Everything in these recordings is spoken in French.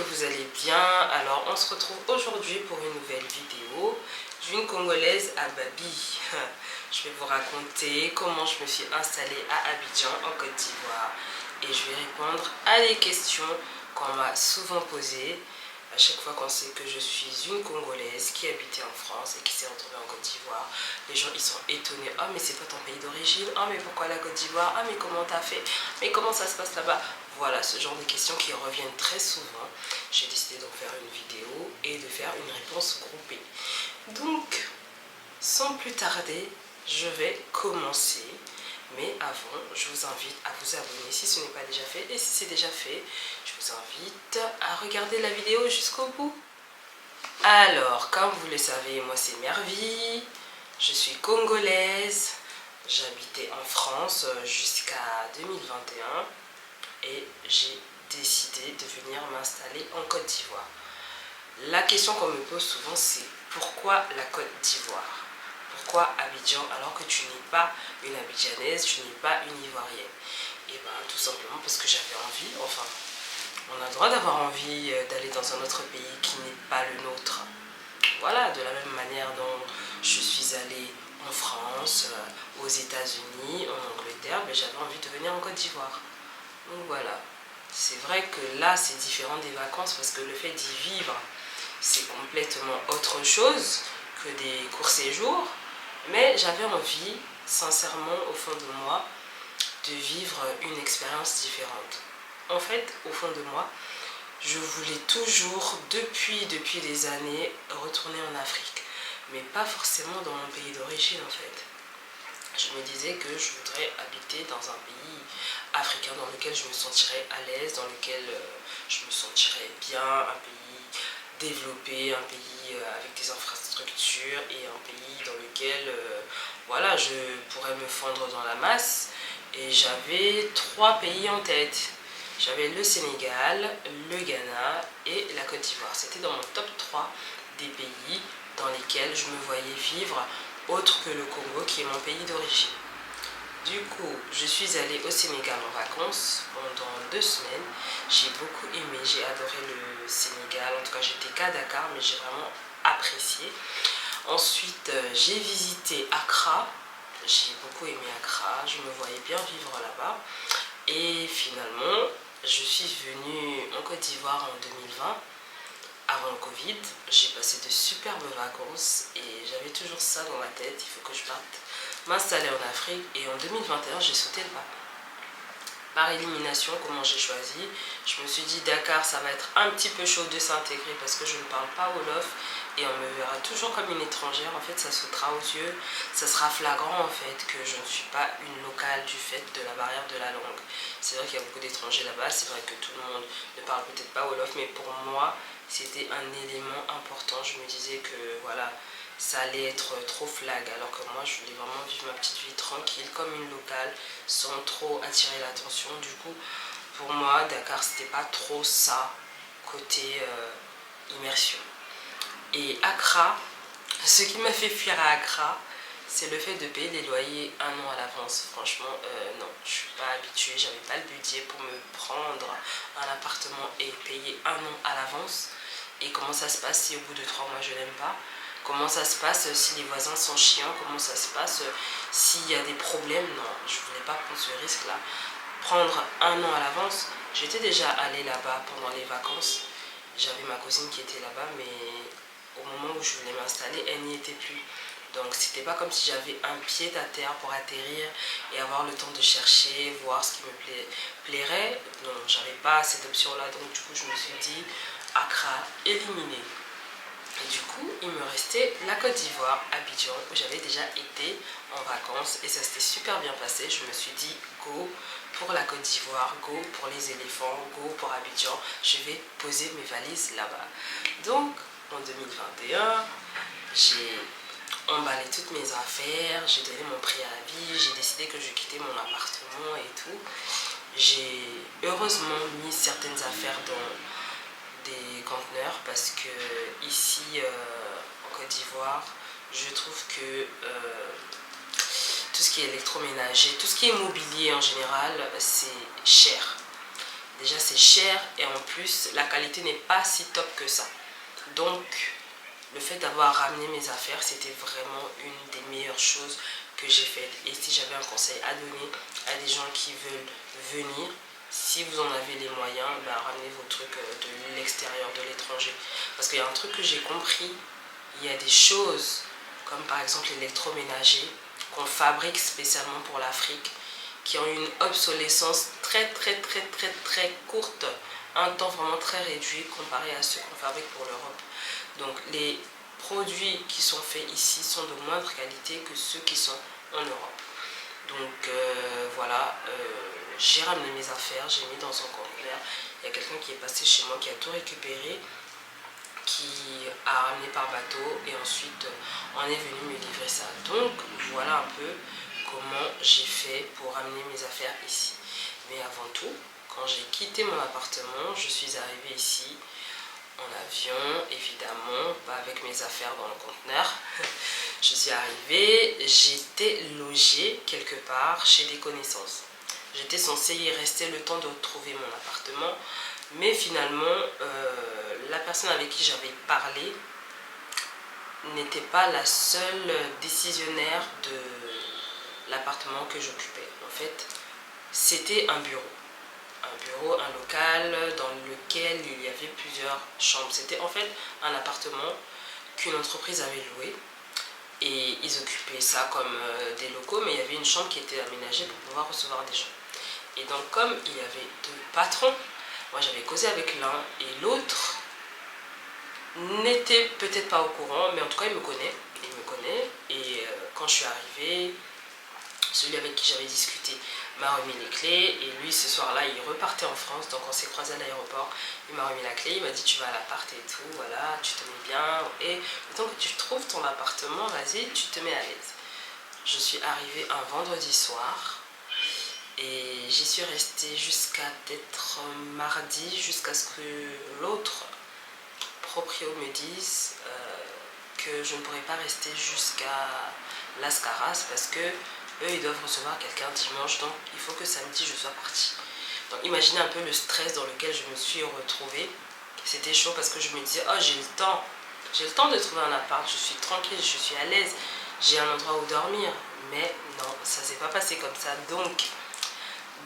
que vous allez bien. Alors on se retrouve aujourd'hui pour une nouvelle vidéo d'une Congolaise à Babi. Je vais vous raconter comment je me suis installée à Abidjan en Côte d'Ivoire et je vais répondre à des questions qu'on m'a souvent posées à chaque fois qu'on sait que je suis une Congolaise qui habitait en France et qui s'est retrouvée en Côte d'Ivoire. Les gens ils sont étonnés. Oh mais c'est pas ton pays d'origine. Oh mais pourquoi la Côte d'Ivoire? Ah mais comment t'as fait? Mais comment ça se passe là-bas? Voilà, ce genre de questions qui reviennent très souvent. J'ai décidé d'en faire une vidéo et de faire une réponse groupée. Donc, sans plus tarder, je vais commencer. Mais avant, je vous invite à vous abonner si ce n'est pas déjà fait. Et si c'est déjà fait, je vous invite à regarder la vidéo jusqu'au bout. Alors, comme vous le savez, moi c'est Mervy. Je suis congolaise. J'habitais en France jusqu'à 2021. Et j'ai décidé de venir m'installer en Côte d'Ivoire. La question qu'on me pose souvent, c'est pourquoi la Côte d'Ivoire? Pourquoi Abidjan alors que tu n'es pas une Abidjanaise, tu n'es pas une Ivoirienne? Et bien tout simplement parce que j'avais envie, enfin, on a le droit d'avoir envie d'aller dans un autre pays qui n'est pas le nôtre. Voilà, de la même manière dont je suis allée en France, aux États-Unis, en Angleterre, mais j'avais envie de venir en Côte d'Ivoire. Donc voilà, c'est vrai que là c'est différent des vacances parce que le fait d'y vivre c'est complètement autre chose que des courts séjours, mais j'avais envie sincèrement au fond de moi de vivre une expérience différente. En fait au fond de moi je voulais toujours depuis des années retourner en Afrique, mais pas forcément dans mon pays d'origine en fait. Je me disais que je voudrais habiter dans un pays africain dans lequel je me sentirais à l'aise, dans lequel je me sentirais bien, un pays développé, un pays avec des infrastructures et un pays dans lequel voilà, je pourrais me fondre dans la masse. Et j'avais 3 pays en tête. J'avais le Sénégal, le Ghana et la Côte d'Ivoire. C'était dans mon top 3 des pays dans lesquels je me voyais vivre autre que le Congo qui est mon pays d'origine. Du coup, je suis allée au Sénégal en vacances pendant 2 semaines. J'ai beaucoup aimé, j'ai adoré le Sénégal. En tout cas, j'étais qu'à Dakar, mais j'ai vraiment apprécié. Ensuite, j'ai visité Accra. J'ai beaucoup aimé Accra. Je me voyais bien vivre là-bas. Et finalement, je suis venue en Côte d'Ivoire en 2020. Avant le Covid, j'ai passé de superbes vacances et j'avais toujours ça dans ma tête, il faut que je parte m'installer en Afrique. Et en 2021, j'ai sauté le pas. Par élimination, comment j'ai choisi? Je me suis dit Dakar, ça va être un petit peu chaud de s'intégrer parce que je ne parle pas Wolof et on me verra toujours comme une étrangère. En fait, ça sautera aux yeux, ça sera flagrant en fait que je ne suis pas une locale du fait de la barrière de la langue. C'est vrai qu'il y a beaucoup d'étrangers là-bas, c'est vrai que tout le monde ne parle peut-être pas Wolof, mais pour moi, c'était un élément important. Je me disais que voilà, ça allait être trop flag, alors que moi je voulais vraiment vivre ma petite vie tranquille comme une locale sans trop attirer l'attention. Du coup pour moi Dakar c'était pas trop ça côté immersion. Et Accra, ce qui m'a fait fuir à Accra, c'est le fait de payer les loyers 1 an à l'avance. Franchement, non, je suis pas habituée, j'avais pas le budget pour me prendre un appartement et payer 1 an à l'avance. Et comment ça se passe si au bout de 3 mois je n'aime pas? Comment ça se passe si les voisins sont chiants? Comment ça se passe s'il y a des problèmes? Non, je ne voulais pas prendre ce risque-là. Prendre 1 an à l'avance, j'étais déjà allée là-bas pendant les vacances. J'avais ma cousine qui était là-bas, mais au moment où je voulais m'installer, elle n'y était plus. Donc c'était pas comme si j'avais un pied à terre pour atterrir et avoir le temps de chercher, voir ce qui me plairait. Non, j'avais pas cette option-là. Donc du coup, je me suis dit, Accra, éliminé. Et du coup, il me restait la Côte d'Ivoire, Abidjan, où j'avais déjà été en vacances et ça s'était super bien passé. Je me suis dit, go pour la Côte d'Ivoire, go pour les éléphants, go pour Abidjan. Je vais poser mes valises là-bas. Donc, en 2021, j'ai emballé toutes mes affaires, j'ai donné mon préavis, j'ai décidé que je quittais mon appartement et tout. J'ai heureusement mis certaines affaires dans des conteneurs parce que ici en Côte d'Ivoire je trouve que tout ce qui est électroménager, tout ce qui est mobilier en général c'est cher. déjà c'est cher et en plus la qualité n'est pas si top que ça. Donc le fait d'avoir ramené mes affaires, c'était vraiment une des meilleures choses que j'ai faites. Et si j'avais un conseil à donner à des gens qui veulent venir, si vous en avez les moyens, ramenez vos trucs de l'extérieur, de l'étranger. Parce qu'il y a un truc que j'ai compris, il y a des choses comme par exemple l'électroménager qu'on fabrique spécialement pour l'Afrique, qui ont une obsolescence très courte, un temps vraiment très réduit comparé à ceux qu'on fabrique pour l'Europe. Donc les produits qui sont faits ici sont de moindre qualité que ceux qui sont en Europe. Donc voilà, j'ai ramené mes affaires, j'ai mis dans un conteneur. Il y a quelqu'un qui est passé chez moi, qui a tout récupéré, qui a ramené par bateau et ensuite on est venu me livrer ça. Donc voilà un peu comment j'ai fait pour ramener mes affaires ici. Mais avant tout, quand j'ai quitté mon appartement, je suis arrivée ici en avion, évidemment, pas avec mes affaires dans le conteneur. Je suis arrivée, j'étais logée quelque part chez des connaissances. J'étais censée y rester le temps de trouver mon appartement, mais finalement, la personne avec qui j'avais parlé n'était pas la seule décisionnaire de l'appartement que j'occupais. En fait, c'était un bureau, un local dans lequel il y avait plusieurs chambres. C'était en fait un appartement qu'une entreprise avait loué et ils occupaient ça comme des locaux, mais il y avait une chambre qui était aménagée pour pouvoir recevoir des gens. Et donc comme il y avait deux patrons, moi j'avais causé avec l'un et l'autre n'était peut-être pas au courant, mais en tout cas il me connaît. Et quand je suis arrivée, celui avec qui j'avais discuté m'a remis les clés et lui ce soir-là il repartait en France, donc on s'est croisés à l'aéroport. Il m'a remis la clé, il m'a dit tu vas à l'appart et tout, voilà, tu te mets bien et le temps que tu trouves ton appartement, vas-y, tu te mets à l'aise. Je suis arrivée un vendredi soir et j'y suis restée jusqu'à peut-être mardi, jusqu'à ce que l'autre proprio me dise que je ne pourrais pas rester jusqu'à Las Caras parce que eux ils doivent recevoir quelqu'un dimanche, donc il faut que samedi je sois partie. Donc imaginez un peu le stress dans lequel je me suis retrouvée. C'était chaud parce que je me disais oh j'ai le temps de trouver un appart, je suis tranquille, je suis à l'aise, j'ai un endroit où dormir. Mais non, ça s'est pas passé comme ça. Donc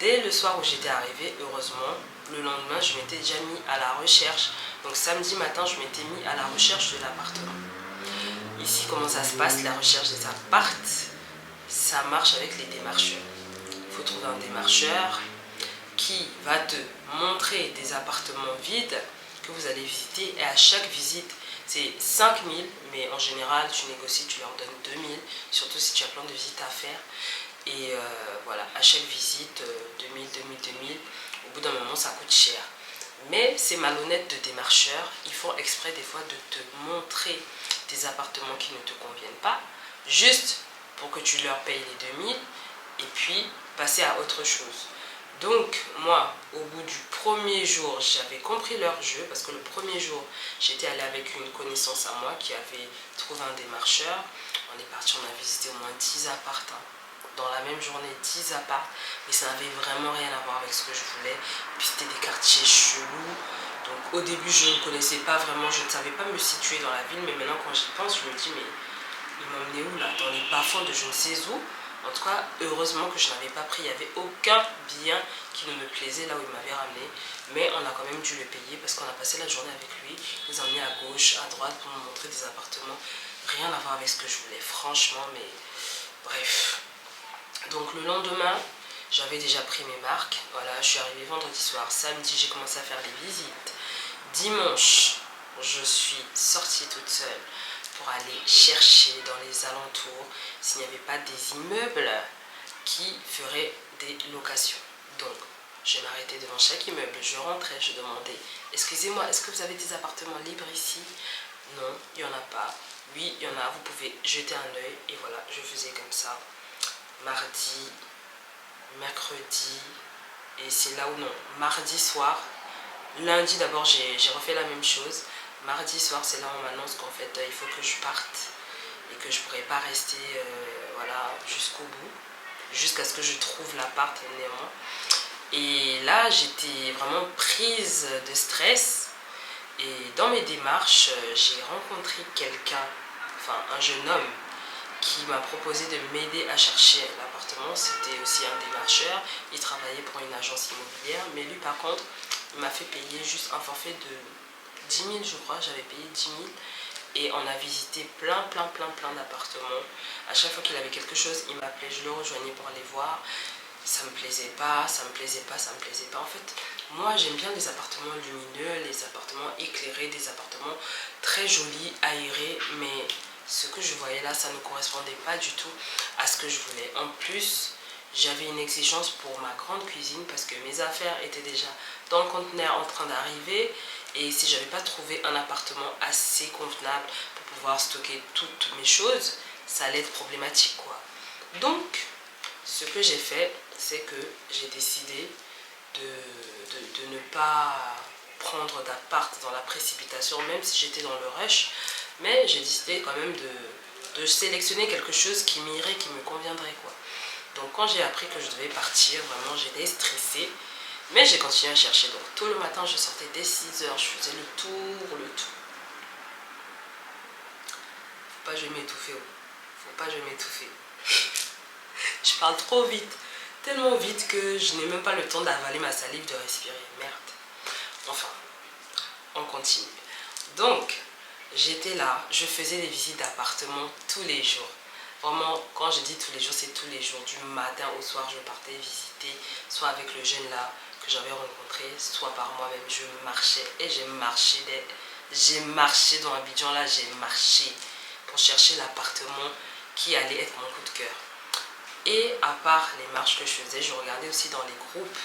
dès le soir où j'étais arrivée, heureusement, le lendemain je m'étais déjà mis à la recherche. Donc samedi matin je m'étais mis à la recherche de l'appartement. Ici comment ça se passe, la recherche des apparts? Ça marche avec les démarcheurs. Il faut trouver un démarcheur qui va te montrer des appartements vides que vous allez visiter et à chaque visite c'est 5 000, mais en général tu négocies, tu leur donnes 2 000, surtout si tu as plein de visites à faire. Et voilà, à chaque visite 2 000, 2 000, 2 000, au bout d'un moment ça coûte cher. Mais ces malhonnêtes de démarcheurs, ils font exprès des fois de te montrer des appartements qui ne te conviennent pas, juste pour que tu leur payes les 2 000 et puis passer à autre chose. Donc moi, au bout du premier jour, j'avais compris leur jeu parce que le premier jour, j'étais allée avec une connaissance à moi qui avait trouvé un démarcheur. On est parti, on a visité au moins 10 appartements. Dans la même journée, 10 apparts, mais ça n'avait vraiment rien à voir avec ce que je voulais. Et puis c'était des quartiers chelous. Donc au début, je ne connaissais pas vraiment, je ne savais pas me situer dans la ville, mais maintenant quand j'y pense, je me dis mais il m'a emmené où là? Dans les bas-fonds de je ne sais où. En tout cas, heureusement que je n'avais pas pris. Il n'y avait aucun bien qui ne me plaisait là où il m'avait ramené. Mais on a quand même dû le payer parce qu'on a passé la journée avec lui. Il nous a emmenés à gauche, à droite pour me montrer des appartements. Rien à voir avec ce que je voulais, franchement, mais bref. Donc le lendemain, j'avais déjà pris mes marques. Voilà, je suis arrivée vendredi soir. Samedi, j'ai commencé à faire les visites. Dimanche, je suis sortie toute seule pour aller chercher dans les alentours s'il n'y avait pas des immeubles qui feraient des locations. Donc, je m'arrêtais devant chaque immeuble, je rentrais, je demandais « Excusez-moi, est-ce que vous avez des appartements libres ici ?» Non, il n'y en a pas. Oui, il y en a, vous pouvez jeter un œil. Et voilà, je faisais comme ça. Mardi, mercredi, et c'est là où non, mardi soir. Lundi d'abord, j'ai refait la même chose. Mardi soir, c'est là où on m'annonce qu'en fait, il faut que je parte et que je ne pourrais pas rester voilà, jusqu'au bout, jusqu'à ce que je trouve l'appart néanmoins. Et là, j'étais vraiment prise de stress. Et dans mes démarches, j'ai rencontré quelqu'un, enfin un jeune homme, qui m'a proposé de m'aider à chercher l'appartement. C'était aussi un démarcheur. Il travaillait pour une agence immobilière. Mais lui, par contre, il m'a fait payer juste un forfait de 10 000, je crois. J'avais payé 10 000. Et on a visité plein d'appartements. À chaque fois qu'il avait quelque chose, il m'appelait, je le rejoignais pour aller voir. Ça me plaisait pas, ça me plaisait pas, ça me plaisait pas. En fait, moi j'aime bien les appartements lumineux, les appartements éclairés, des appartements très jolis, aérés. Mais ce que je voyais là, ça ne correspondait pas du tout à ce que je voulais. En plus, j'avais une exigence pour ma grande cuisine parce que mes affaires étaient déjà dans le conteneur en train d'arriver. Et si j'avais pas trouvé un appartement assez convenable pour pouvoir stocker toutes mes choses, ça allait être problématique quoi. Donc, ce que j'ai fait, c'est que j'ai décidé de ne pas prendre d'appart dans la précipitation, même si j'étais dans le rush. Mais j'ai décidé quand même de sélectionner quelque chose qui m'irait, qui me conviendrait quoi. Donc quand j'ai appris que je devais partir, vraiment j'étais stressée. Mais j'ai continué à chercher. Donc tôt le matin, je sortais dès 6 heures, je faisais le tour. Faut pas, je vais m'étouffer. Faut pas, je vais m'étouffer. Je parle trop vite. Tellement vite que je n'ai même pas le temps d'avaler ma salive, de respirer. Merde. Enfin, on continue. Donc, j'étais là, je faisais des visites d'appartements tous les jours. Vraiment, quand je dis tous les jours, c'est tous les jours. Du matin au soir, je partais visiter, soit avec le jeune là que j'avais rencontré, soit par moi-même. Je marchais et j'ai marché dans Abidjan là, j'ai marché pour chercher l'appartement qui allait être mon coup de cœur. Et à part les marches que je faisais, je regardais aussi dans les groupes,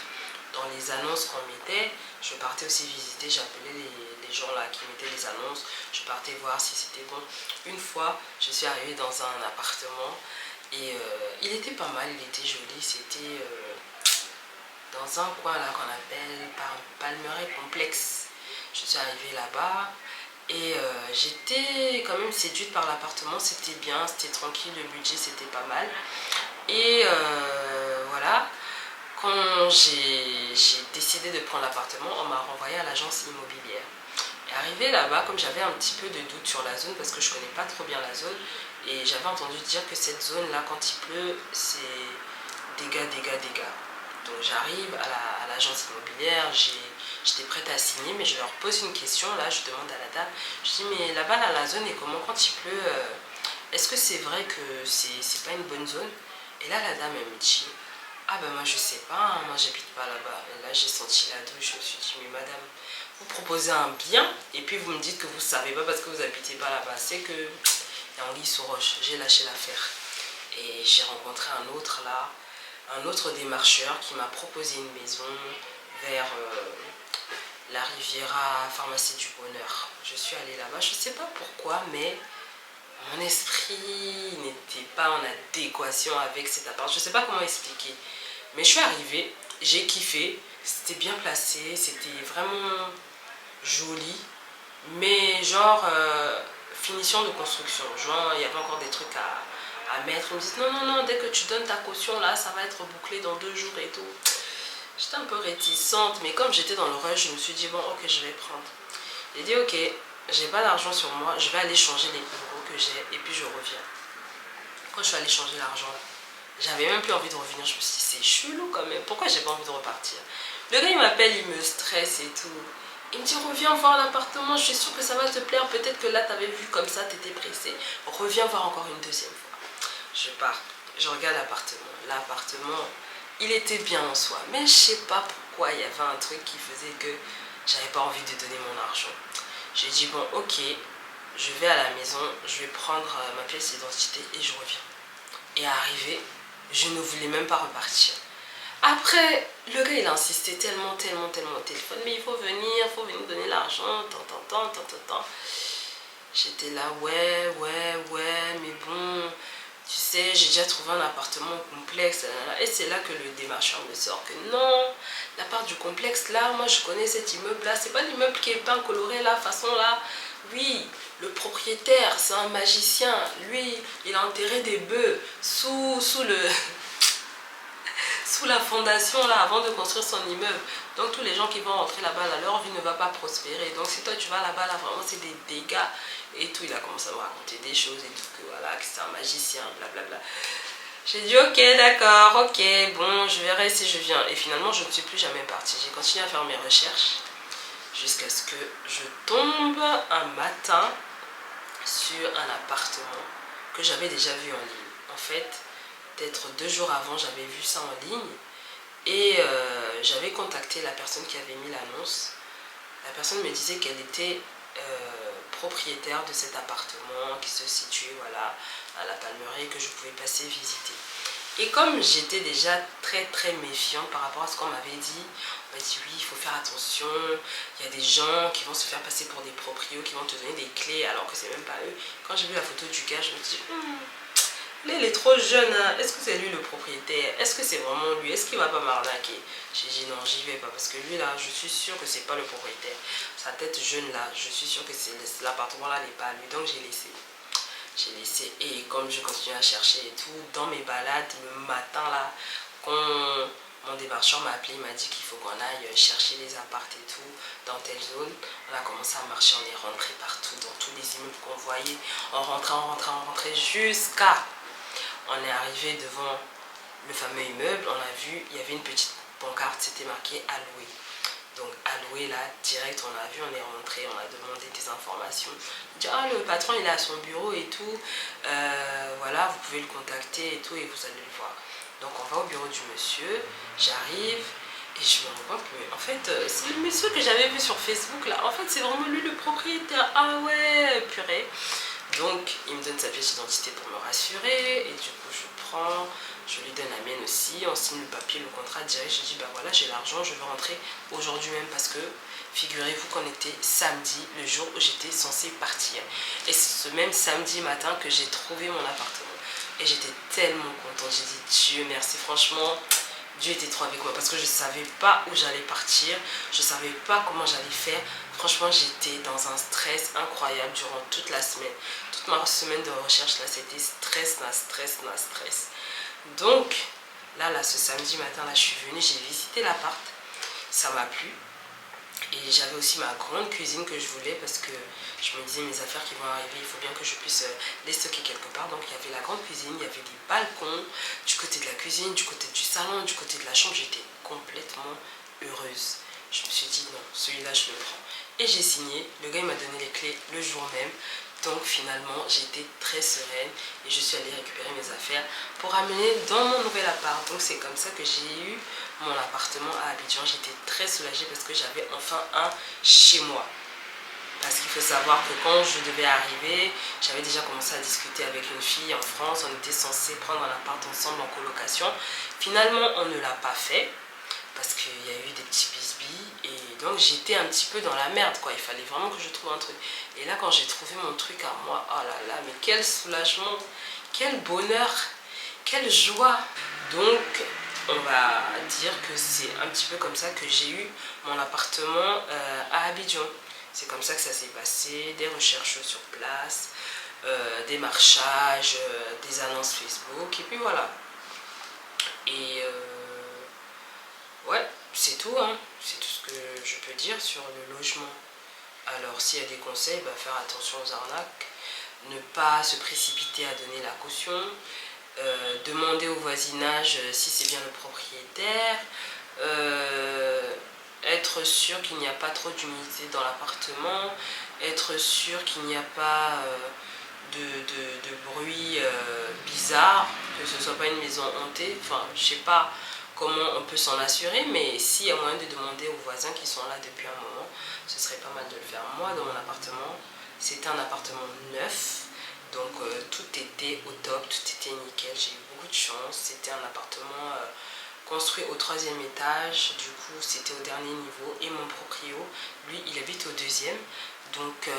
dans les annonces qu'on mettait. Je partais aussi visiter, j'appelais les gens là qui mettaient les annonces. Je partais voir si c'était bon. Une fois, je suis arrivée dans un appartement et il était pas mal, il était joli. C'était dans un coin là qu'on appelle Palmeraie Complexe. Je suis arrivée là-bas et j'étais quand même séduite par l'appartement. C'était bien, c'était tranquille, le budget c'était pas mal. Et voilà, quand j'ai décidé de prendre l'appartement, on m'a renvoyé à l'agence immobilière. Et arrivé là-bas, comme j'avais un petit peu de doute sur la zone, parce que je connais pas trop bien la zone, et j'avais entendu dire que cette zone-là, quand il pleut, c'est dégâts. Donc j'arrive à l'agence immobilière, j'étais prête à signer, mais je leur pose une question, là, je demande à la dame, je dis, mais là-bas, là, la zone est comment quand il pleut est-ce que c'est vrai que c'est pas une bonne zone? Et là, la dame, elle me dit, ah ben moi je sais pas, hein, moi j'habite pas là-bas. Et là, j'ai senti la douche, je me suis dit, mais madame, vous proposez un bien, et puis vous me dites que vous savez pas parce que vous habitez pas là-bas. C'est que, et en lit sous roche, j'ai lâché l'affaire. Et j'ai rencontré un autre là, un autre démarcheur qui m'a proposé une maison vers la Riviera Pharmacie du Bonheur. Je suis allée là-bas, je sais pas pourquoi, mais mon esprit n'était pas en adéquation avec cet appart. Je ne sais pas comment expliquer. Mais je suis arrivée, j'ai kiffé. C'était bien placé, c'était vraiment joli. Mais genre, finition de construction. Genre, il y avait encore des trucs à mettre. Ils me disent non, dès que tu donnes ta caution là, ça va être bouclé dans 2 jours et tout. J'étais un peu réticente, mais comme j'étais dans le rush, je me suis dit bon, ok, je vais prendre. J'ai dit ok, j'ai pas d'argent sur moi, je vais aller changer les euros que j'ai et puis je reviens. Quand je suis allée changer l'argent, j'avais même plus envie de revenir. Je me suis dit c'est chelou quand même, pourquoi j'ai pas envie de repartir? Le gars il m'appelle, il me stresse et tout. Il me dit reviens voir l'appartement, je suis sûre que ça va te plaire. Peut-être que là t'avais vu comme ça, t'étais pressé. Reviens voir encore une deuxième fois. Je pars, je regarde l'appartement. L'appartement, il était bien en soi, mais je sais pas pourquoi il y avait un truc qui faisait que j'avais pas envie de donner mon argent. J'ai dit bon ok, je vais à la maison, je vais prendre ma pièce d'identité et je reviens. Et arrivé, je ne voulais même pas repartir. Après, le gars il a insisté tellement au téléphone, mais il faut venir donner l'argent, tant. J'étais là, ouais, mais bon, tu sais, j'ai déjà trouvé un appartement complexe. Et c'est là que le démarcheur me sort que non, la part du complexe là, moi je connais cet immeuble là, c'est pas l'immeuble qui est peint coloré là, façon là. Oui, le propriétaire, c'est un magicien. Lui, il a enterré des bœufs sous sous la fondation là avant de construire son immeuble. Donc tous les gens qui vont rentrer là-bas, là, leur vie ne va pas prospérer. Donc si toi tu vas là-bas, là vraiment c'est des dégâts et tout. Il a commencé à me raconter des choses et tout, que voilà, que c'est un magicien, blablabla. J'ai dit ok, d'accord, ok, bon, je verrai si je viens. Et finalement je ne suis plus jamais partie. J'ai continué à faire mes recherches jusqu'à ce que je tombe un matin sur un appartement que j'avais déjà vu en ligne. En fait, peut-être 2 jours avant, j'avais vu ça en ligne et j'avais contacté la personne qui avait mis l'annonce. La personne me disait qu'elle était propriétaire de cet appartement qui se situait voilà, à la Palmeraie et que je pouvais passer visiter. Et comme j'étais déjà très méfiante par rapport à ce qu'on m'avait dit, on m'a dit oui, il faut faire attention, il y a des gens qui vont se faire passer pour des proprios, qui vont te donner des clés alors que c'est même pas eux. Quand j'ai vu la photo du gars, je me dis, là, il est trop jeune, hein. Est-ce que c'est lui le propriétaire? Est-ce que c'est vraiment lui? Est-ce qu'il va pas m'arnaquer? J'ai dit non, j'y vais pas parce que lui là, je suis sûre que c'est pas le propriétaire. Sa tête jeune là, je suis sûre que l'appartement là n'est pas à lui, donc j'ai laissé. J'ai laissé et comme je continue à chercher et tout, dans mes balades, le matin là, quand mon démarcheur m'a appelé, il m'a dit qu'il faut qu'on aille chercher les apparts et tout dans telle zone. On a commencé à marcher, on est rentré partout, dans tous les immeubles qu'on voyait. On rentrait jusqu'à... On est arrivé devant le fameux immeuble, on a vu, il y avait une petite pancarte, c'était marqué à louer. Donc à louer là, direct on a vu, on est rentré, on a demandé des informations. On dit, ah le patron il est à son bureau et tout, voilà, vous pouvez le contacter et tout et vous allez le voir. Donc on va au bureau du monsieur, j'arrive et je me rends compte que en fait c'est le monsieur que j'avais vu sur Facebook là, en fait c'est vraiment lui le propriétaire, ah ouais, purée. Donc il me donne sa pièce d'identité pour me rassurer et du coup je prends, je lui donne la mienne aussi, on signe le papier, le contrat direct, je dis bah voilà j'ai l'argent, je veux rentrer aujourd'hui même parce que figurez-vous qu'on était samedi, le jour où j'étais censée partir. Et c'est ce même samedi matin que j'ai trouvé mon appartement. Et j'étais tellement contente, j'ai dit Dieu merci, franchement Dieu était trop avec moi parce que je ne savais pas où j'allais partir, je ne savais pas comment j'allais faire. Franchement, j'étais dans un stress incroyable durant toute la semaine. Toute ma semaine de recherche, là, c'était stress. Donc, là, ce samedi matin, là, je suis venue, j'ai visité l'appart. Ça m'a plu. Et j'avais aussi ma grande cuisine que je voulais parce que je me disais mes affaires qui vont arriver, il faut bien que je puisse les stocker quelque part. Donc il y avait la grande cuisine, il y avait des balcons du côté de la cuisine, du côté du salon, du côté de la chambre. J'étais complètement heureuse. Je me suis dit non, celui-là je le prends. Et j'ai signé, le gars il m'a donné les clés le jour même. Donc finalement j'étais très sereine et je suis allée récupérer mes affaires pour amener dans mon nouvel appart. Donc c'est comme ça que j'ai eu mon appartement à Abidjan. J'étais très soulagée parce que j'avais enfin un chez moi. Parce qu'il faut savoir que quand je devais arriver, j'avais déjà commencé à discuter avec une fille en France. On était censé prendre un appart ensemble en colocation. Finalement on ne l'a pas fait parce qu'il y a eu des petits bisbis et donc j'étais un petit peu dans la merde quoi, il fallait vraiment que je trouve un truc. Et là quand j'ai trouvé mon truc à moi, oh là là, mais quel soulagement, quel bonheur, quelle joie. Donc on va dire que c'est un petit peu comme ça que j'ai eu mon appartement à Abidjan. C'est comme ça que ça s'est passé, des recherches sur place, des marchages, des annonces Facebook et puis voilà. Et ouais, c'est tout, hein. C'est tout ce que je peux dire sur le logement. Alors s'il y a des conseils, bah, faire attention aux arnaques, ne pas se précipiter à donner la caution, demander au voisinage si c'est bien le propriétaire, être sûr qu'il n'y a pas trop d'humidité dans l'appartement, être sûr qu'il n'y a pas de bruit bizarre, que ce ne soit pas une maison hantée, enfin je sais pas comment on peut s'en assurer, mais s'il y a moyen de demander aux voisins qui sont là depuis un moment, ce serait pas mal de le faire. Moi dans mon appartement, c'était un appartement neuf, donc tout était au top, tout était nickel, j'ai eu beaucoup de chance. C'était un appartement construit au 3e étage, du coup c'était au dernier niveau et mon proprio, lui il habite au 2e. Donc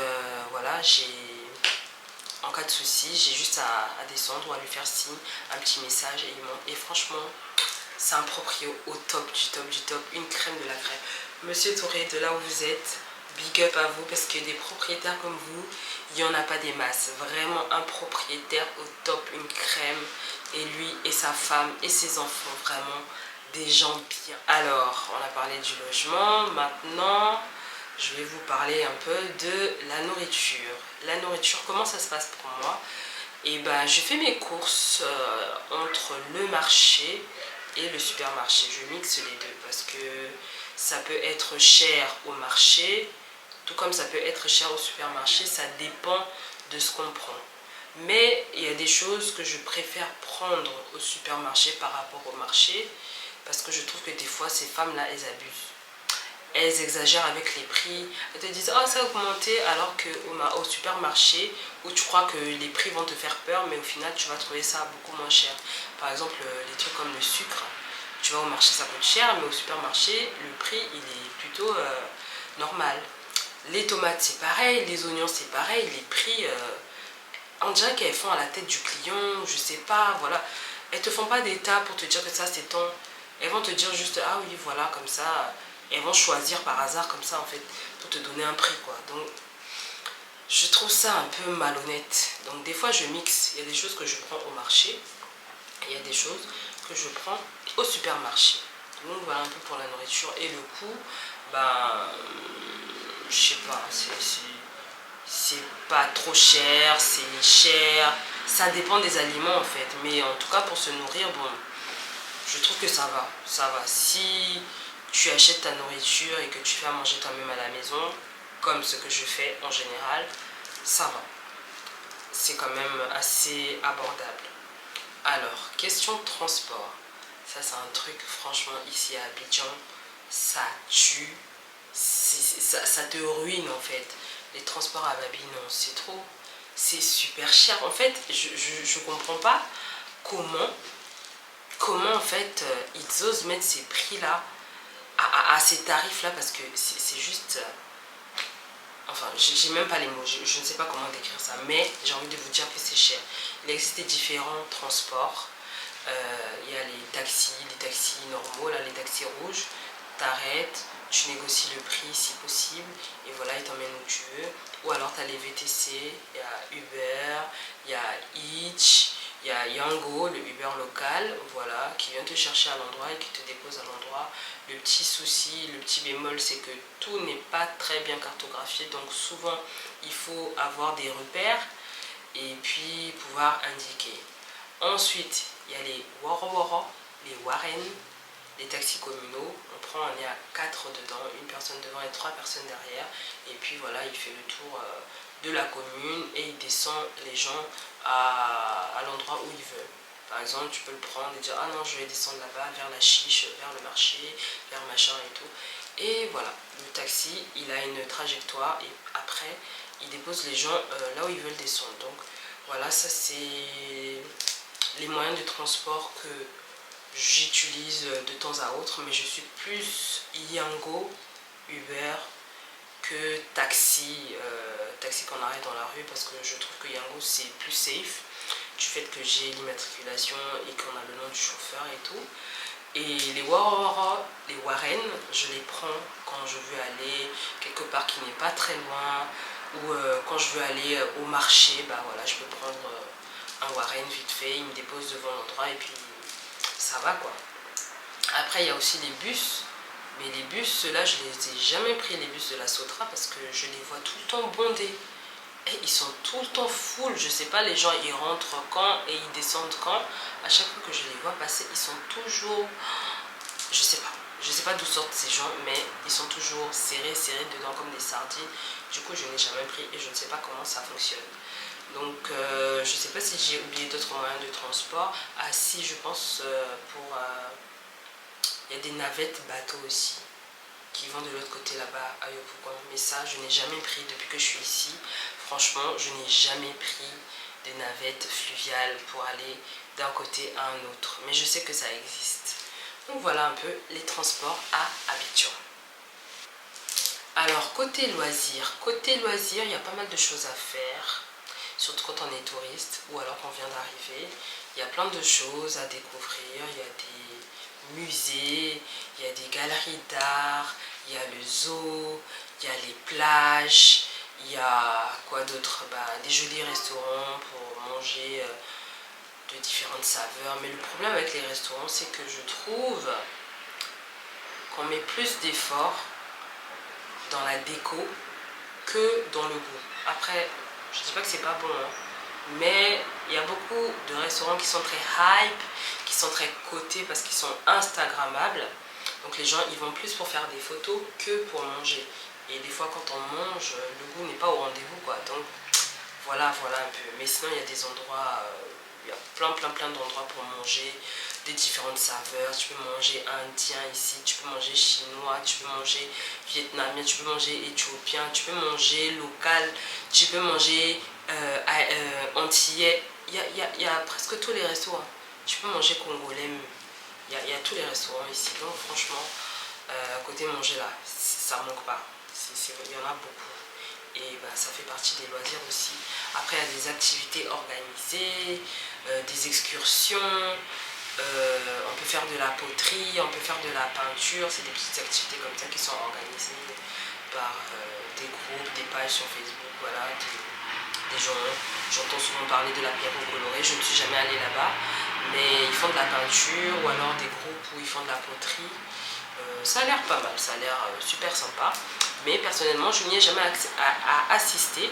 voilà, en cas de souci, j'ai juste à descendre ou à lui faire signe, un petit message et il monte. Et franchement, c'est un proprio au top du top, une crème de la crème. Monsieur Touré, de là où vous êtes, big up à vous parce que des propriétaires comme vous, il n'y en a pas des masses. Vraiment un propriétaire au top, une crème. Et lui et sa femme et ses enfants, vraiment des gens bien. Alors, on a parlé du logement, maintenant je vais vous parler un peu de la nourriture. La nourriture, comment ça se passe pour moi? Et ben, je fais mes courses entre le marché et le supermarché. Je mixe les deux parce que ça peut être cher au marché, tout comme ça peut être cher au supermarché, ça dépend de ce qu'on prend. Mais il y a des choses que je préfère prendre au supermarché par rapport au marché parce que je trouve que des fois ces femmes-là, elles abusent. Elles exagèrent avec les prix. Elles te disent oh ça a augmenté alors qu'au supermarché où tu crois que les prix vont te faire peur mais au final tu vas trouver ça beaucoup moins cher. Par exemple les trucs comme le sucre, tu vas au marché ça coûte cher mais au supermarché le prix il est plutôt normal. Les tomates c'est pareil, les oignons c'est pareil, les prix on dirait qu'elles font à la tête du client, je sais pas, voilà. Elles te font pas d'état pour te dire que ça c'est ton. Elles vont te dire juste ah oui voilà comme ça. Elles vont choisir par hasard comme ça en fait pour te donner un prix quoi. Donc je trouve ça un peu malhonnête. Donc des fois je mixe. Il y a des choses que je prends au marché. Et il y a des choses que je prends au supermarché. Donc voilà un peu pour la nourriture. Et le coût, ben je sais pas, c'est pas trop cher, c'est cher. Ça dépend des aliments en fait. Mais en tout cas pour se nourrir, bon, je trouve que ça va. Ça va. Si tu achètes ta nourriture et que tu fais à manger toi-même à la maison, comme ce que je fais en général, ça va. C'est quand même assez abordable. Alors, question de transport. Ça, c'est un truc, franchement, ici à Abidjan, ça tue. Ça te ruine en fait. Les transports à Babi, non, c'est trop. C'est super cher. En fait, je comprends pas comment, comment en fait ils osent mettre ces prix-là à ces tarifs-là parce que c'est juste. Enfin, j'ai même pas les mots, je ne sais pas comment décrire ça, mais j'ai envie de vous dire que c'est cher. Il existe des différents transports. Il y a les taxis normaux, là, les taxis rouges. T'arrêtes, tu négocies le prix si possible, et voilà, ils t'emmènent où tu veux. Ou alors tu as les VTC, il y a Uber, il y a Hitch, il y a Yango, le Uber local, voilà, qui vient te chercher à l'endroit et qui te dépose à l'endroit. Le petit souci, le petit bémol, c'est que tout n'est pas très bien cartographié, donc souvent il faut avoir des repères et puis pouvoir indiquer. Ensuite, il y a les Woro, les Waren, les taxis communaux. On est à 4 dedans, une personne devant et 3 personnes derrière. Et puis voilà, il fait le tour de la commune et il descend les gens à l'endroit où il veut. Par exemple, tu peux le prendre et dire ah non, je vais descendre là-bas, vers la chiche, vers le marché, vers machin et tout. Et voilà, le taxi, il a une trajectoire et après, il dépose les gens là où ils veulent descendre. Donc voilà, ça c'est les moyens de transport que j'utilise de temps à autre, mais je suis plus Yango, Uber que taxi qu'on arrête dans la rue parce que je trouve que Yango c'est plus safe du fait que j'ai l'immatriculation et qu'on a le nom du chauffeur et tout. Et les Waren, je les prends quand je veux aller quelque part qui n'est pas très loin ou quand je veux aller au marché, bah voilà, je peux prendre un Waren vite fait, il me dépose devant l'endroit et puis ça va quoi. Après il y a aussi les bus, mais les bus, ceux-là je les ai jamais pris, les bus de la Sotra, parce que je les vois tout le temps bondés. Et ils sont tout le temps full, je sais pas les gens ils rentrent quand et ils descendent quand. À chaque fois que je les vois passer, ils sont toujours, je sais pas d'où sortent ces gens, mais ils sont toujours serrés dedans comme des sardines. Du coup je n'ai jamais pris et je ne sais pas comment ça fonctionne. Donc je sais pas si j'ai oublié d'autres moyens de transport. Ah si, je pense il y a des navettes bateaux aussi qui vont de l'autre côté là-bas à Yopougon. Mais ça, je n'ai jamais pris depuis que je suis ici. Franchement, je n'ai jamais pris de navettes fluviales pour aller d'un côté à un autre. Mais je sais que ça existe. Donc voilà un peu les transports à Abidjan. Alors côté loisirs, il y a pas mal de choses à faire. Surtout quand on est touriste ou alors qu'on vient d'arriver. Il y a plein de choses à découvrir. Il y a des musées, il y a des galeries d'art, il y a le zoo, il y a les plages, il y a quoi d'autre, des jolis restaurants pour manger de différentes saveurs. Mais le problème avec les restaurants, c'est que je trouve qu'on met plus d'efforts dans la déco que dans le goût. Après, je dis pas que c'est pas bon, hein, mais il y a beaucoup de restaurants qui sont très hype, qui sont très cotés parce qu'ils sont instagrammables. Donc les gens ils vont plus pour faire des photos que pour manger. Et des fois quand on mange, le goût n'est pas au rendez-vous quoi. Donc voilà un peu. Mais sinon il y a des endroits, il y a plein d'endroits pour manger des différentes saveurs. Tu peux manger indien ici, tu peux manger chinois, tu peux manger vietnamien, tu peux manger éthiopien, tu peux manger local, tu peux manger antillais. Il y a presque tous les restos, hein. Tu peux manger congolais, il y a tous les restaurants ici. Donc franchement, côté manger là, ça manque pas. Il y en a beaucoup. Et ben, ça fait partie des loisirs aussi. Après, il y a des activités organisées, des excursions. On peut faire de la poterie, on peut faire de la peinture. C'est des petites activités comme ça qui sont organisées par des groupes, des pages sur Facebook, voilà, des gens. J'entends souvent parler de la pierre colorée. Je ne suis jamais allée là-bas, mais ils font de la peinture ou alors des groupes où ils font de la poterie. Ça a l'air pas mal, ça a l'air super sympa. Mais personnellement, je n'y ai jamais assisté.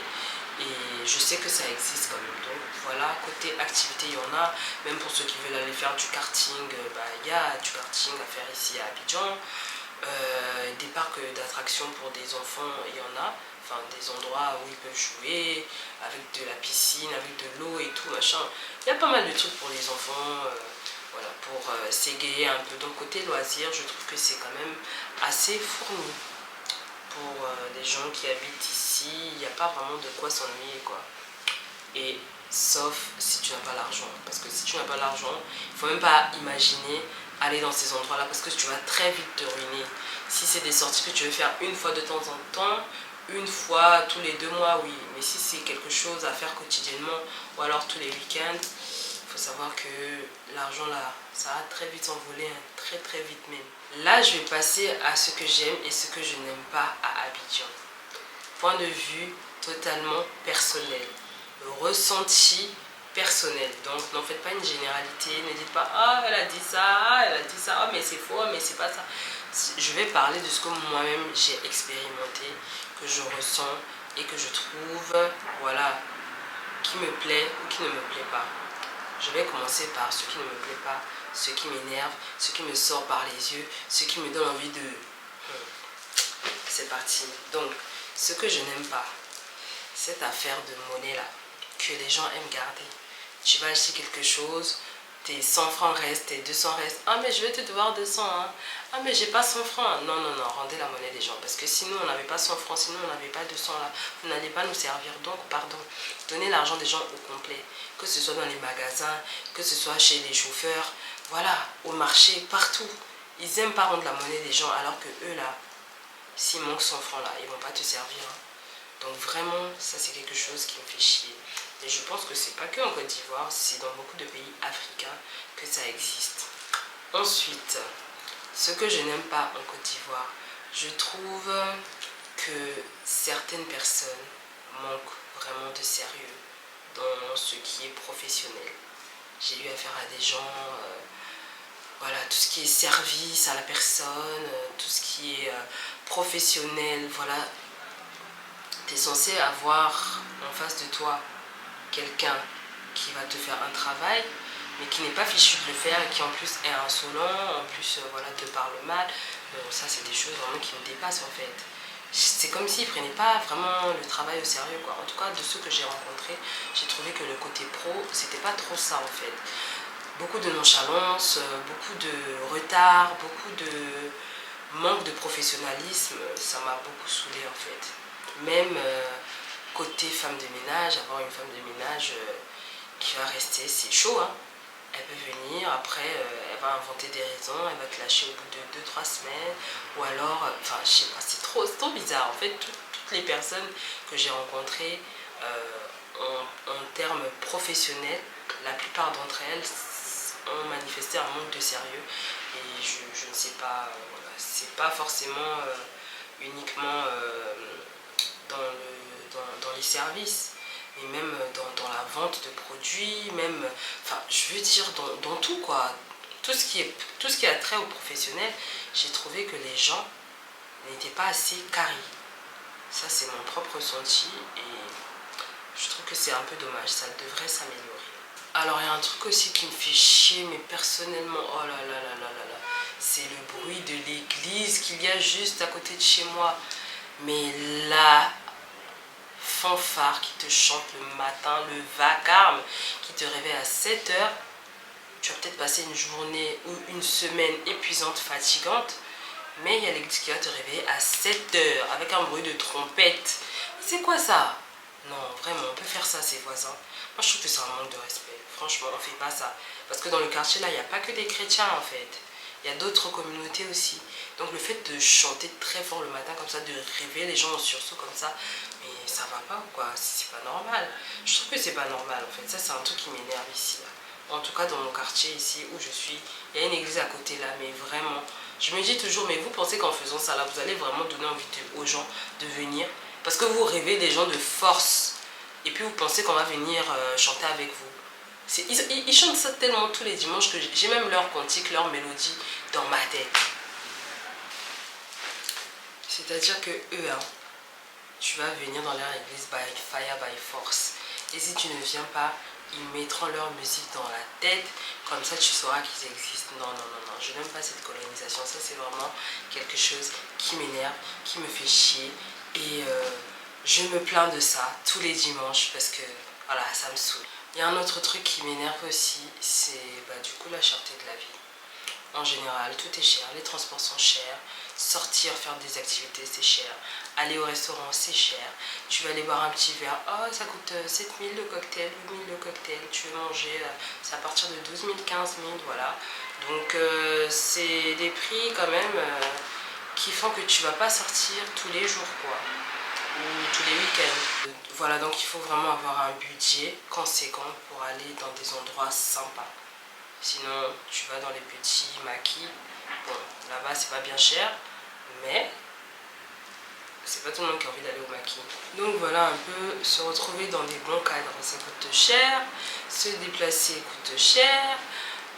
Et je sais que ça existe quand même. Donc voilà, côté activité, il y en a. Même pour ceux qui veulent aller faire du karting, il y a du karting à faire ici à Abidjan. Des parcs d'attractions pour des enfants, il y en a. Enfin, des endroits où ils peuvent jouer, avec de la piscine, avec de l'eau et tout, machin. Il y a pas mal de trucs pour les enfants. Voilà, pour s'égayer un peu. Donc côté loisirs, je trouve que c'est quand même assez fourni. Pour les gens qui habitent ici, il n'y a pas vraiment de quoi s'ennuyer quoi. Et sauf si tu n'as pas l'argent. Parce que si tu n'as pas l'argent, il ne faut même pas imaginer aller dans ces endroits là parce que tu vas très vite te ruiner. Si c'est des sorties que tu veux faire une fois de temps en temps, une fois tous les 2 mois, oui. Mais si c'est quelque chose à faire quotidiennement ou alors tous les week-ends, il faut savoir que l'argent là, ça va très vite s'envoler, hein, très vite même. Là, je vais passer à ce que j'aime et ce que je n'aime pas à Abidjan. Point de vue totalement personnel. Le ressenti personnel. Donc, n'en faites pas une généralité. Ne dites pas, ah, elle a dit ça, ah, elle a dit ça, ah, mais c'est faux, mais c'est pas ça. Je vais parler de ce que moi-même j'ai expérimenté, que je ressens et que je trouve, voilà, qui me plaît ou qui ne me plaît pas. Je vais commencer par ce qui ne me plaît pas, ce qui m'énerve, ce qui me sort par les yeux, ce qui me donne envie de... C'est parti. Donc, ce que je n'aime pas, cette affaire de monnaie là, que les gens aiment garder. Tu vas acheter quelque chose, tes 100 francs restent, tes 200 restent. Ah mais je vais te devoir 200, hein. Ah mais j'ai pas 100 francs. Non, rendez la monnaie des gens. Parce que sinon on n'avait pas 100 francs, sinon on n'avait pas 200 là. Vous n'allez pas nous servir. Donc, pardon, donnez l'argent des gens au complet. Que ce soit dans les magasins, que ce soit chez les chauffeurs, voilà, au marché, partout. Ils aiment pas rendre la monnaie des gens alors que eux là, s'il manque 100 francs là, ils vont pas te servir, hein. Donc vraiment, ça c'est quelque chose qui me fait chier. Et je pense que c'est pas que en Côte d'Ivoire, c'est dans beaucoup de pays africains que ça existe. Ensuite, ce que je n'aime pas en Côte d'Ivoire, je trouve que certaines personnes manquent vraiment de sérieux dans ce qui est professionnel. J'ai eu affaire à des gens, voilà, tout ce qui est service à la personne, tout ce qui est professionnel, voilà. Tu es censé avoir en face de toi quelqu'un qui va te faire un travail, mais qui n'est pas fichu de le faire et qui en plus est insolent, en plus voilà, te parle mal. Ça c'est des choses vraiment qui me dépassent en fait. C'est comme s'ils ne prenaient pas vraiment le travail au sérieux quoi. En tout cas de ceux que j'ai rencontrés, j'ai trouvé que le côté pro, c'était pas trop ça en fait. Beaucoup de nonchalance, beaucoup de retard, beaucoup de manque de professionnalisme, ça m'a beaucoup saoulée en fait. Même côté femme de ménage, avoir une femme de ménage qui va rester, c'est chaud, hein. Elle peut venir, après elle va inventer des raisons, elle va te lâcher au bout de 2-3 semaines, ou alors, enfin je sais pas, c'est trop bizarre. En fait, toutes les personnes que j'ai rencontrées en termes professionnels, la plupart d'entre elles ont manifesté un manque de sérieux, et je ne sais pas, voilà, c'est pas forcément uniquement dans les services, mais même dans la vente de produits, même, enfin, je veux dire dans tout quoi. tout ce qui a trait au professionnel, j'ai trouvé que les gens n'étaient pas assez carrés. Ça, c'est mon propre ressenti et je trouve que c'est un peu dommage. Ça devrait s'améliorer. Alors, il y a un truc aussi qui me fait chier, mais personnellement, oh là là là là là là, c'est le bruit de l'église qu'il y a juste à côté de chez moi. Mais la fanfare qui te chante le matin, le vacarme qui te réveille à 7 heures. Tu vas peut-être passer une journée ou une semaine épuisante, fatigante, mais il y a l'église qui va te réveiller à 7 heures avec un bruit de trompette. C'est quoi ça? Non, vraiment, on peut faire ça, ses voisins. Moi, je trouve que c'est un manque de respect. Franchement, on ne fait pas ça. Parce que dans le quartier, là, il n'y a pas que des chrétiens, en fait. Il y a d'autres communautés aussi. Donc, le fait de chanter très fort le matin, comme ça, de réveiller les gens en sursaut comme ça, mais ça va pas ou quoi? C'est pas normal. Je trouve que c'est pas normal, en fait. Ça, c'est un truc qui m'énerve ici, là. En tout cas, dans mon quartier, ici, où je suis, il y a une église à côté, là, mais vraiment... Je me dis toujours, mais vous pensez qu'en faisant ça, là, vous allez vraiment donner envie aux gens de venir? Parce que vous rêvez des gens de force. Et puis vous pensez qu'on va venir chanter avec vous. Ils chantent ça tellement tous les dimanches que j'ai même leur cantique, leur mélodie dans ma tête. C'est-à-dire que eux, hein, tu vas venir dans leur église by fire, by force. Et si tu ne viens pas, ils mettront leur musique dans la tête. Comme ça, tu sauras qu'ils existent. Non, non, non, non. Je n'aime pas cette colonisation. Ça, c'est vraiment quelque chose qui m'énerve, qui me fait chier. Et je me plains de ça tous les dimanches parce que, voilà, ça me saoule. Il y a un autre truc qui m'énerve aussi, c'est du coup la cherté de la vie. En général, tout est cher, les transports sont chers, sortir, faire des activités, c'est cher, aller au restaurant, c'est cher, tu vas aller boire un petit verre, oh ça coûte 7 000 le cocktail, 8 000 le cocktail, tu veux manger, c'est à partir de 12 000, 15 000, voilà. Donc c'est des prix quand même qui font que tu vas pas sortir tous les jours, quoi, ou tous les week-ends. Voilà, donc il faut vraiment avoir un budget conséquent pour aller dans des endroits sympas. Sinon, tu vas dans les petits maquis. Bon, là-bas, c'est pas bien cher, mais c'est pas tout le monde qui a envie d'aller au maquis. Donc voilà, un peu se retrouver dans des bons cadres, ça coûte cher. Se déplacer coûte cher.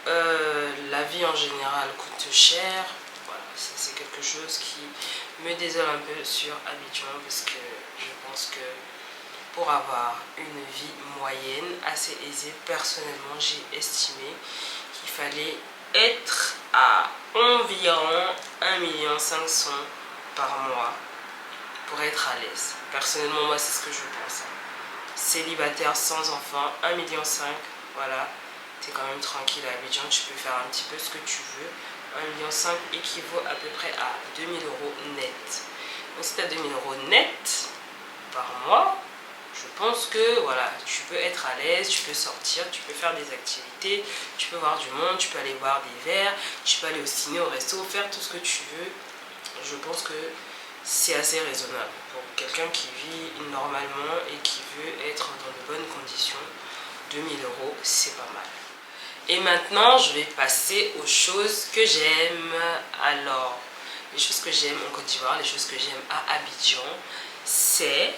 La vie en général coûte cher. Voilà, ça c'est quelque chose qui me désole un peu sur Abidjan parce que je pense que pour avoir une vie moyenne, assez aisée, personnellement, j'ai estimé qu'il fallait être à environ 1,5 million par mois pour être à l'aise. Personnellement, moi, c'est ce que je pense. Célibataire sans enfant, 1,5 million, voilà, t'es quand même tranquille à Abidjan, tu peux faire un petit peu ce que tu veux. 1,5 million équivaut à peu près à 2 000 € net. Donc si tu as 2 000 € net par mois, je pense que voilà, tu peux être à l'aise, tu peux sortir, tu peux faire des activités, tu peux voir du monde, tu peux aller boire des verres, tu peux aller au ciné, au resto, faire tout ce que tu veux. Je pense que c'est assez raisonnable pour quelqu'un qui vit normalement et qui veut être dans de bonnes conditions. 2 000 €, c'est pas mal. Et maintenant, je vais passer aux choses que j'aime. Alors, les choses que j'aime en Côte d'Ivoire, les choses que j'aime à Abidjan, c'est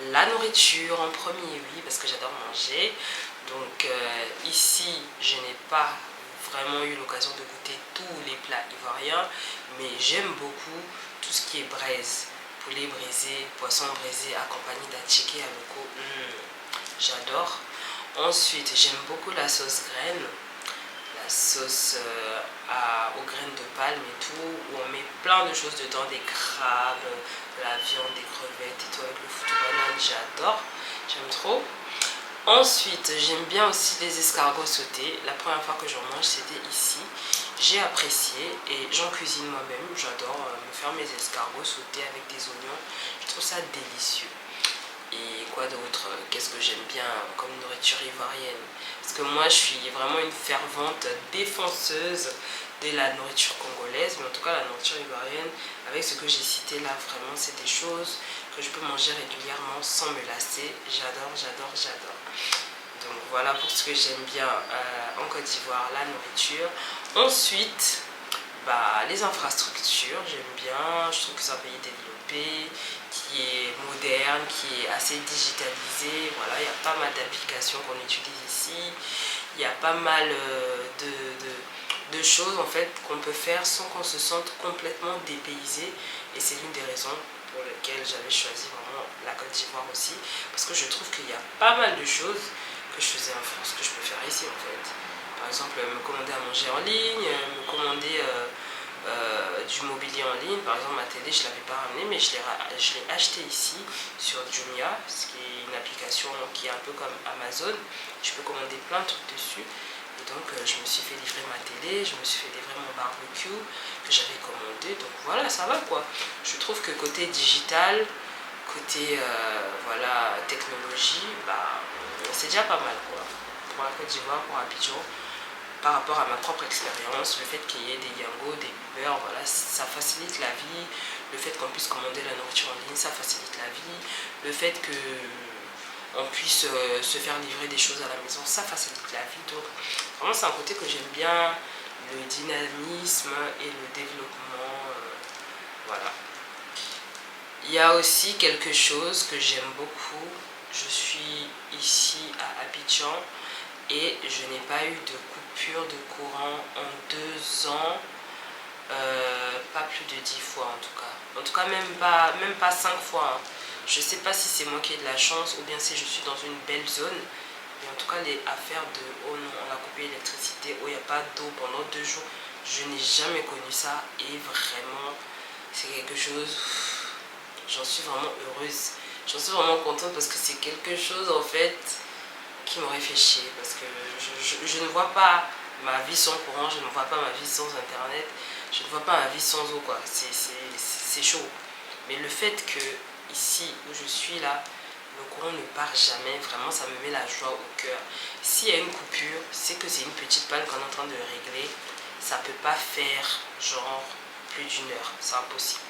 la nourriture en premier, oui, parce que j'adore manger. Donc ici, je n'ai pas vraiment eu l'occasion de goûter tous les plats ivoiriens, mais j'aime beaucoup tout ce qui est braise, poulet braisé, poisson braisé, accompagné d'attiqué à loco. J'adore. Ensuite, j'aime beaucoup la sauce graine, la sauce aux graines de palme et tout, où on met plein de choses dedans, des crabes, de la viande, des crevettes et tout avec le foutou banane, j'adore, j'aime trop. Ensuite, j'aime bien aussi les escargots sautés. La première fois que j'en mange, c'était ici. J'ai apprécié et j'en cuisine moi-même. J'adore me faire mes escargots sautés avec des oignons. Je trouve ça délicieux. Et quoi d'autre? Qu'est-ce que j'aime bien comme nourriture ivoirienne? Parce que moi, je suis vraiment une fervente défenseuse de la nourriture congolaise, mais en tout cas la nourriture ivoirienne, avec ce que j'ai cité là, vraiment c'est des choses que je peux manger régulièrement sans me lasser. J'adore, j'adore, j'adore. Donc voilà pour ce que j'aime bien en Côte d'Ivoire, la nourriture. Ensuite, les infrastructures, j'aime bien. Je trouve que c'est un pays développé, qui est moderne, qui est assez digitalisé. Voilà, il y a pas mal d'applications qu'on utilise ici. Il y a pas mal de choses en fait qu'on peut faire sans qu'on se sente complètement dépaysé. Et c'est l'une des raisons pour lesquelles j'avais choisi vraiment la Côte d'Ivoire aussi, parce que je trouve qu'il y a pas mal de choses que je faisais en France que je peux faire ici en fait. Par exemple, me commander à manger en ligne, me commander du mobilier en ligne. Par exemple, ma télé, je ne l'avais pas ramenée, mais je l'ai acheté ici sur Jumia, ce qui est une application qui est un peu comme Amazon. Je peux commander plein de trucs dessus. Et donc, je me suis fait livrer ma télé, je me suis fait livrer mon barbecue que j'avais commandé. Donc voilà, ça va quoi. Je trouve que côté digital, côté voilà, technologie, bah, c'est déjà pas mal quoi. Pour la Côte d'Ivoire, pour Abidjan, par rapport à ma propre expérience, le fait qu'il y ait des Yango, des Uber, voilà, ça facilite la vie. Le fait qu'on puisse commander la nourriture en ligne, ça facilite la vie. Le fait que on puisse se faire livrer des choses à la maison, ça facilite la vie. Donc vraiment c'est un côté que j'aime bien, le dynamisme et le développement, voilà. Il y a aussi quelque chose que j'aime beaucoup. Je suis ici à Abidjan et je n'ai pas eu de coupure de courant en 2 ans, pas plus de 10 fois en tout cas. En tout cas même pas 5 fois. Hein. Je ne sais pas si c'est moi qui ai de la chance ou bien si je suis dans une belle zone. Mais en tout cas les affaires de oh non, on a coupé l'électricité, oh il n'y a pas d'eau pendant 2 jours. Je n'ai jamais connu ça et vraiment c'est quelque chose, j'en suis vraiment heureuse. J'en suis vraiment contente parce que c'est quelque chose en fait qui m'aurait fait chier parce que je ne vois pas ma vie sans courant, je ne vois pas ma vie sans internet, je ne vois pas ma vie sans eau quoi, c'est chaud. Mais le fait que ici où je suis là, le courant ne part jamais, vraiment ça me met la joie au cœur. S'il y a une coupure, c'est que c'est une petite panne qu'on est en train de régler, ça peut pas faire genre plus d'1 heure, c'est impossible.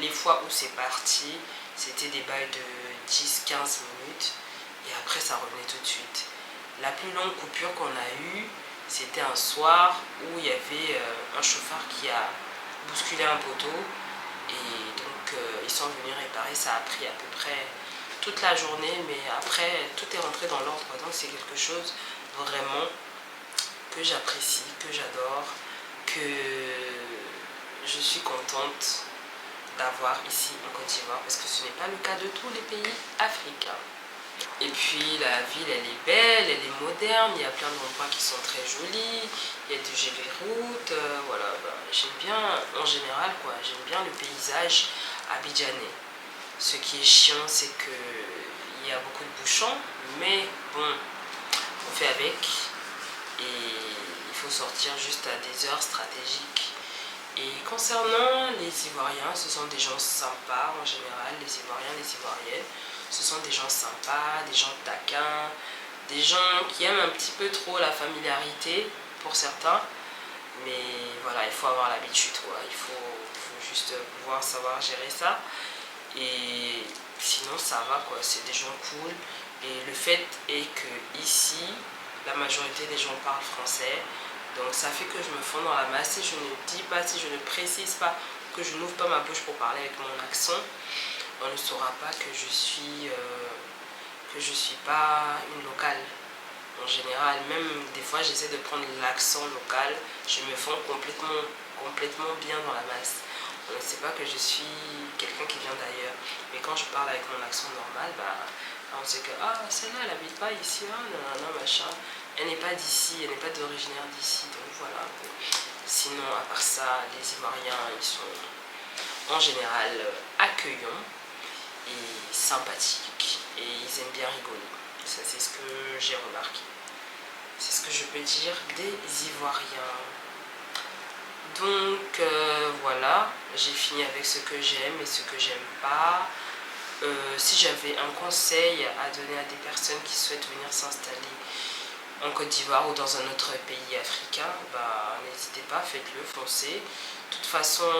Les fois où c'est parti, c'était des bails de 10-15 minutes. Et après, ça revenait tout de suite. La plus longue coupure qu'on a eue, c'était un soir où il y avait un chauffeur qui a bousculé un poteau. Et donc, ils sont venus réparer. Ça a pris à peu près toute la journée. Mais après, tout est rentré dans l'ordre. Donc, c'est quelque chose vraiment que j'apprécie, que j'adore, que je suis contente d'avoir ici en Côte d'Ivoire. Parce que ce n'est pas le cas de tous les pays africains. Et puis la ville elle est belle, elle est moderne, il y a plein d'endroits qui sont très jolis, il y a du GV route, voilà, bah, j'aime bien en général quoi, j'aime bien le paysage abidjanais. Ce qui est chiant c'est que il y a beaucoup de bouchons, mais bon, on fait avec et il faut sortir juste à des heures stratégiques. Et concernant les Ivoiriens, ce sont des gens sympas en général, les Ivoiriens, les Ivoiriennes. Ce sont des gens sympas, des gens taquins, des gens qui aiment un petit peu trop la familiarité pour certains. Mais voilà, il faut avoir l'habitude, quoi. Il faut juste pouvoir savoir gérer ça. Et sinon, ça va, quoi. C'est des gens cool. Et le fait est que ici, la majorité des gens parlent français. Donc ça fait que je me fonds dans la masse. Si je ne dis pas, si je ne précise pas, que je n'ouvre pas ma bouche pour parler avec mon accent, on ne saura pas que je suis pas une locale. En général, même des fois j'essaie de prendre l'accent local, je me fonds complètement bien dans la masse. On ne sait pas que je suis quelqu'un qui vient d'ailleurs. Mais quand je parle avec mon accent normal, bah, on sait que ah, celle-là elle n'habite pas ici, ah, non, machin. Elle n'est pas d'ici, elle n'est pas d'originaire d'ici. Donc voilà. Sinon, à part ça, les Ivoiriens, ils sont en général accueillants et sympathiques et ils aiment bien rigoler. Ça c'est ce que j'ai remarqué. C'est ce que je peux dire des Ivoiriens. Donc voilà, j'ai fini avec ce que j'aime et ce que j'aime pas. Si j'avais un conseil à donner à des personnes qui souhaitent venir s'installer en Côte d'Ivoire ou dans un autre pays africain, bah, n'hésitez pas, faites-le, foncez. De toute façon,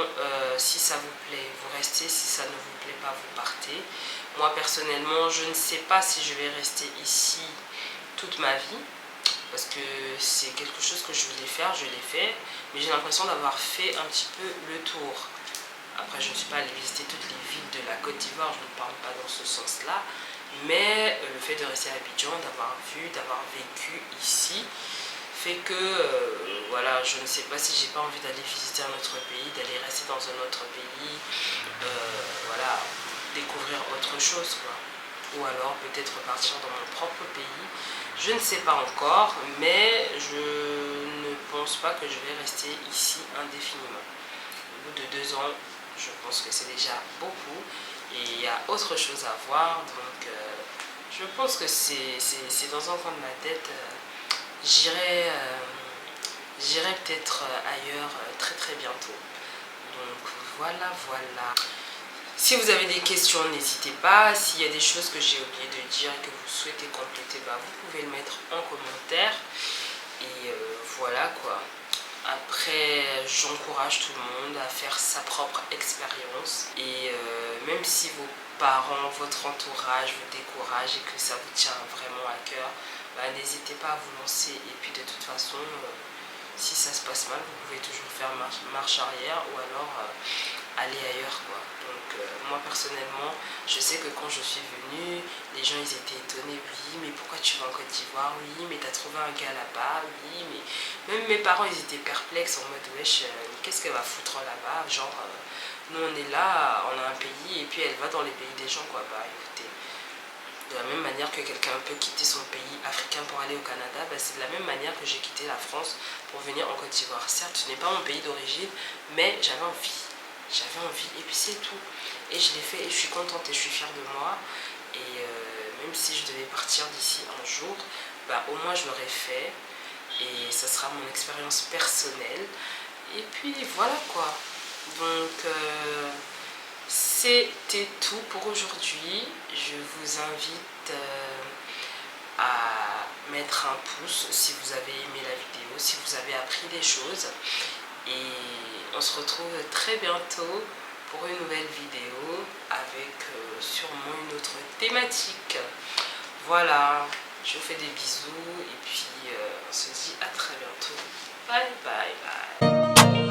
si ça vous plaît, vous restez. Si ça ne vous plaît pas, vous partez. Moi, personnellement, je ne sais pas si je vais rester ici toute ma vie. Parce que c'est quelque chose que je voulais faire, je l'ai fait. Mais j'ai l'impression d'avoir fait un petit peu le tour. Après, je ne suis pas allée visiter toutes les villes de la Côte d'Ivoire, je ne parle pas dans ce sens-là. Mais le fait de rester à Abidjan, d'avoir vu, d'avoir vécu ici, fait que voilà, je ne sais pas si j'ai pas envie d'aller visiter un autre pays, d'aller rester dans un autre pays, voilà, découvrir autre chose quoi. Ou alors peut-être repartir dans mon propre pays. Je ne sais pas encore, mais je ne pense pas que je vais rester ici indéfiniment. Au bout de 2 ans, je pense que c'est déjà beaucoup et il y a autre chose à voir. Donc je pense que c'est dans un coin de ma tête. J'irai peut-être ailleurs très très bientôt. Donc voilà, voilà. Si vous avez des questions, n'hésitez pas. S'il y a des choses que j'ai oublié de dire et que vous souhaitez compléter, bah, vous pouvez le mettre en commentaire. Et voilà quoi. Après, j'encourage tout le monde à faire sa propre expérience. Et même si vos parents, votre entourage vous découragent et que ça vous tient vraiment à cœur, bah, n'hésitez pas à vous lancer. Et puis de toute façon, si ça se passe mal, vous pouvez toujours faire marche arrière ou alors aller ailleurs quoi. Donc moi personnellement, je sais que quand je suis venue, les gens ils étaient étonnés. Oui, mais pourquoi tu vas en Côte d'Ivoire? Oui, mais t'as trouvé un gars là-bas? Oui, mais même mes parents ils étaient perplexes en mode wesh, qu'est-ce qu'elle va foutre là-bas? Genre nous on est là, on a un pays et puis elle va dans les pays des gens quoi. Bah écoutez, de la même manière que quelqu'un peut quitter son pays africain pour aller au Canada, bah, c'est de la même manière que j'ai quitté la France pour venir en Côte d'Ivoire. Certes, ce n'est pas mon pays d'origine, mais j'avais envie. J'avais envie et puis c'est tout. Et je l'ai fait et je suis contente et je suis fière de moi. Et même si je devais partir d'ici un jour, bah, au moins je l'aurais fait. Et ça sera mon expérience personnelle. Et puis voilà quoi. Donc c'était tout pour aujourd'hui. Je vous invite à mettre un pouce si vous avez aimé la vidéo, si vous avez appris des choses. Et on se retrouve très bientôt pour une nouvelle vidéo avec sûrement une autre thématique. Voilà, je vous fais des bisous et puis on se dit à très bientôt. Bye bye bye.